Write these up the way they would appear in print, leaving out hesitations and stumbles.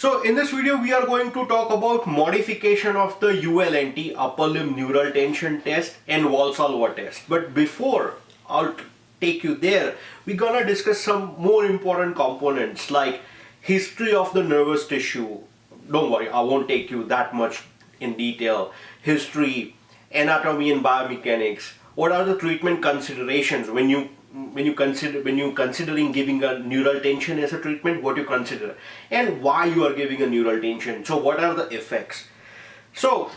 So in this video we are going to talk about modification of the ULNT, upper limb neural tension test, and Valsalva test. But before I'll take you there, we're gonna discuss some more important components like history of the nervous tissue. Don't worry, I won't take you that much in detail. History, anatomy and biomechanics. What are the treatment considerations when you considering giving a neural tension as a treatment? What you consider and why you are giving a neural tension? So what are the effects? So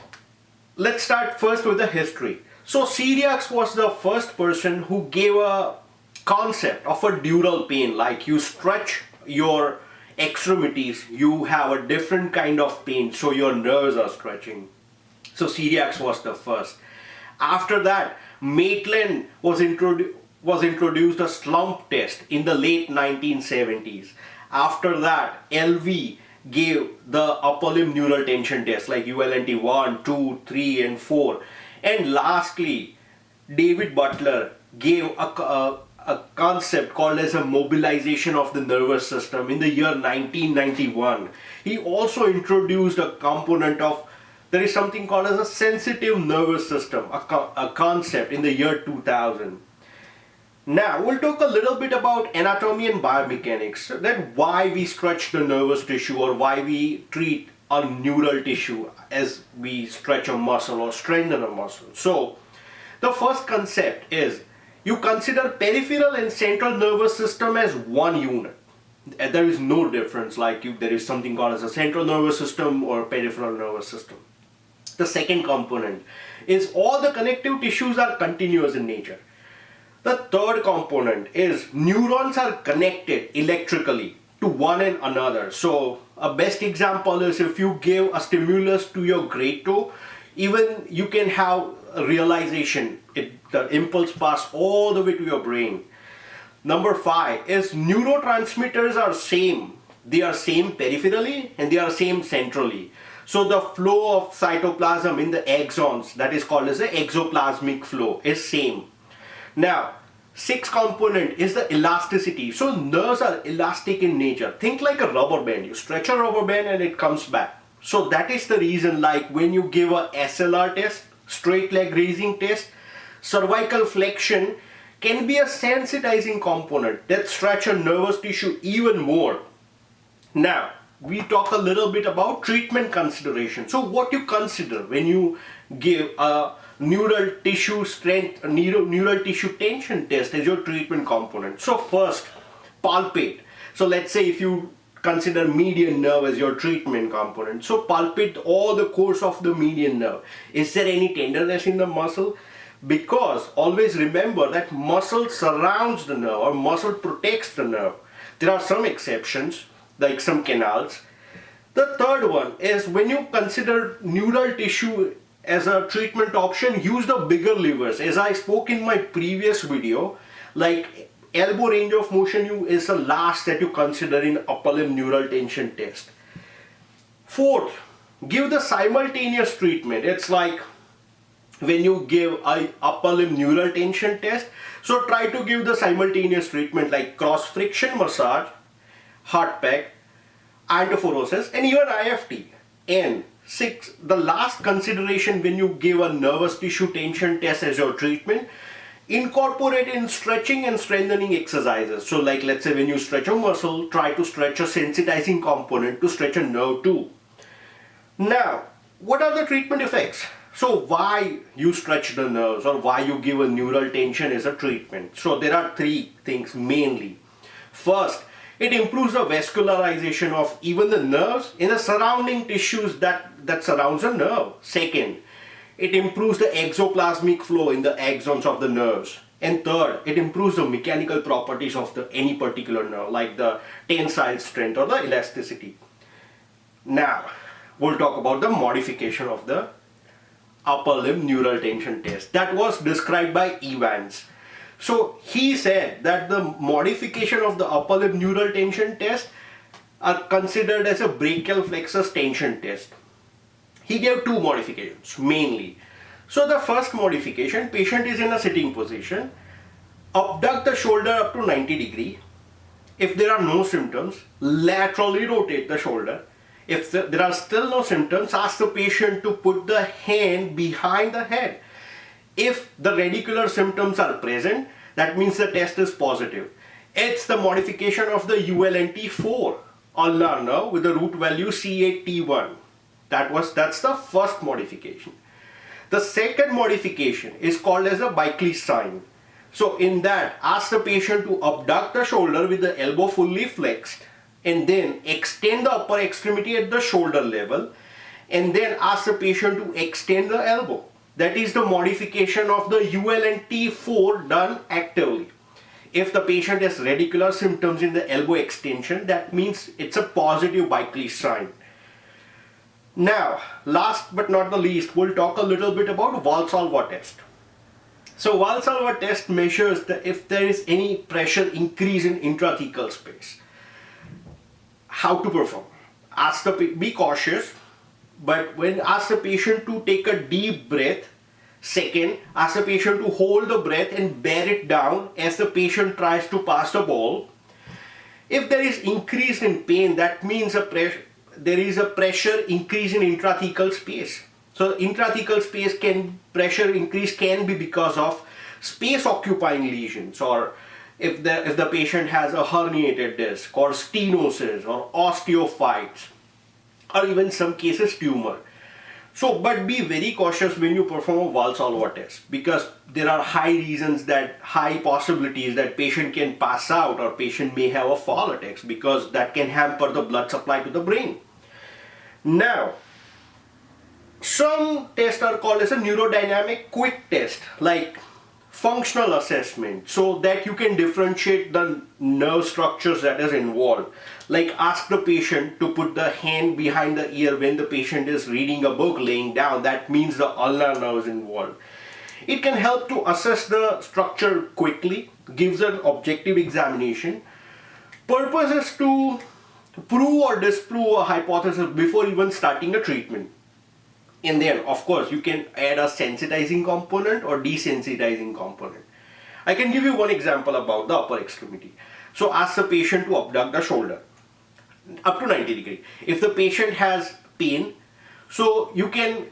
let's start first with the history. So Cyriax was the first person who gave a concept of a dural pain, like you stretch your extremities, you have a different kind of pain, so your nerves are stretching. So Cyriax was the first. After that, Maitland was introduced a slump test in the late 1970s. After that, LV gave the upper limb neural tension test like ULNT 1, 2, 3 and 4. And lastly, David Butler gave a concept called as a mobilization of the nervous system in the year 1991. He also introduced a component of, there is something called as a sensitive nervous system, a concept in the year 2000. Now we'll talk a little bit about anatomy and biomechanics, that why we stretch the nervous tissue or why we treat a neural tissue as we stretch a muscle or strengthen a muscle. So the first concept is you consider peripheral and central nervous system as one unit. There is no difference, like if there is something called as a central nervous system or peripheral nervous system. The second component is all the connective tissues are continuous in nature. The third component is neurons are connected electrically to one and another. So a best example is if you give a stimulus to your great toe, even you can have a realization, the impulse pass all the way to your brain. Number 5 is neurotransmitters are same. They are same peripherally and they are same centrally. So the flow of cytoplasm in the axons, that is called as the exoplasmic flow, is same. Now, sixth component is the elasticity. So nerves are elastic in nature. Think like a rubber band. You stretch a rubber band and it comes back. So that is the reason, like when you give a SLR test, straight leg raising test, cervical flexion can be a sensitizing component that stretch a nervous tissue even more. Now, we talk a little bit about treatment consideration. So what you consider when you give a neural tissue strength, neural tissue tension test as your treatment component. So first, palpate. So let's say if you consider median nerve as your treatment component. So palpate all the course of the median nerve. Is there any tenderness in the muscle? Because always remember that muscle surrounds the nerve or muscle protects the nerve. There are some exceptions, like some canals. The third one is when you consider neural tissue as a treatment option, use the bigger levers. As I spoke in my previous video, like elbow range of motion is the last that you consider in upper limb neural tension test. Fourth, give the simultaneous treatment. It's like when you give a upper limb neural tension test, so try to give the simultaneous treatment like cross friction massage, hard pack, antiphoresis, and even IFT. And 6, the last consideration when you give a nervous tissue tension test as your treatment, incorporate in stretching and strengthening exercises. So like let's say when you stretch a muscle, try to stretch a sensitizing component to stretch a nerve too. Now, what are the treatment effects? So why you stretch the nerves or why you give a neural tension as a treatment? So there are 3 things mainly. First, it improves the vascularization of even the nerves in the surrounding tissues that surrounds the nerve. Second, it improves the exoplasmic flow in the axons of the nerves. And third, it improves the mechanical properties of any particular nerve, like the tensile strength or the elasticity. Now, we'll talk about the modification of the upper limb neural tension test that was described by Evans. So he said that the modification of the upper limb neural tension test are considered as a brachial flexus tension test. He gave 2 modifications mainly. So the first modification, patient is in a sitting position, abduct the shoulder up to 90 degree. If there are no symptoms, laterally rotate the shoulder If there are still no symptoms, ask the patient to put the hand behind the head. If the radicular symptoms are present, that means the test is positive. It's the modification of the ULNT4 ulnar nerve with the root value C8T1. That's the first modification. The second modification is called as a Bikele'sSign. So in that, ask the patient to abduct the shoulder with the elbow fully flexed and then extend the upper extremity at the shoulder level and then ask the patient to extend the elbow. That is the modification of the ULNT4 done actively. If the patient has radicular symptoms in the elbow extension, that means it's a positive Bikele'sSign. Now, last but not the least, we'll talk a little bit about Valsalva test. So Valsalva test measures if there is any pressure increase in intrathecal space. How to perform? Be cautious, but ask the patient to take a deep breath. Second, ask the patient to hold the breath and bear it down as the patient tries to pass the ball. If there is increase in pain, that means there is a pressure increase in intrathecal space. So intrathecal space pressure increase can be because of space occupying lesions, or if the patient has a herniated disc or stenosis or osteophytes, or even some cases tumor. So, but be very cautious when you perform a Valsalva test, because there are high possibilities that patient can pass out or patient may have a fall attacks, because that can hamper the blood supply to the brain. Now, some tests are called as a neurodynamic quick test, like functional assessment, so that you can differentiate the nerve structures that is involved. Like ask the patient to put the hand behind the ear when the patient is reading a book laying down. That means the ulnar nerve is involved. It can help to assess the structure quickly, gives an objective examination. Purpose is to prove or disprove a hypothesis before even starting a treatment. And then, of course, you can add a sensitizing component or desensitizing component. I can give you one example about the upper extremity. So ask the patient to abduct the shoulder up to 90 degrees. If the patient has pain, so you can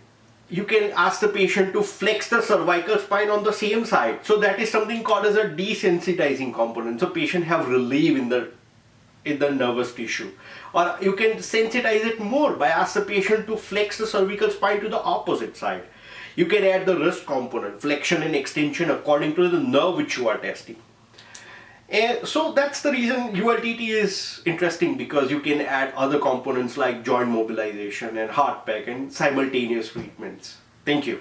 ask the patient to flex the cervical spine on the same side. So that is something called as a desensitizing component. So patient have relief in the nervous tissue. Or you can sensitize it more by ask the patient to flex the cervical spine to the opposite side. You can add the wrist component, flexion and extension according to the nerve which you are testing. And so that's the reason ULTT is interesting, because you can add other components like joint mobilization and heart pack and simultaneous treatments. Thank you.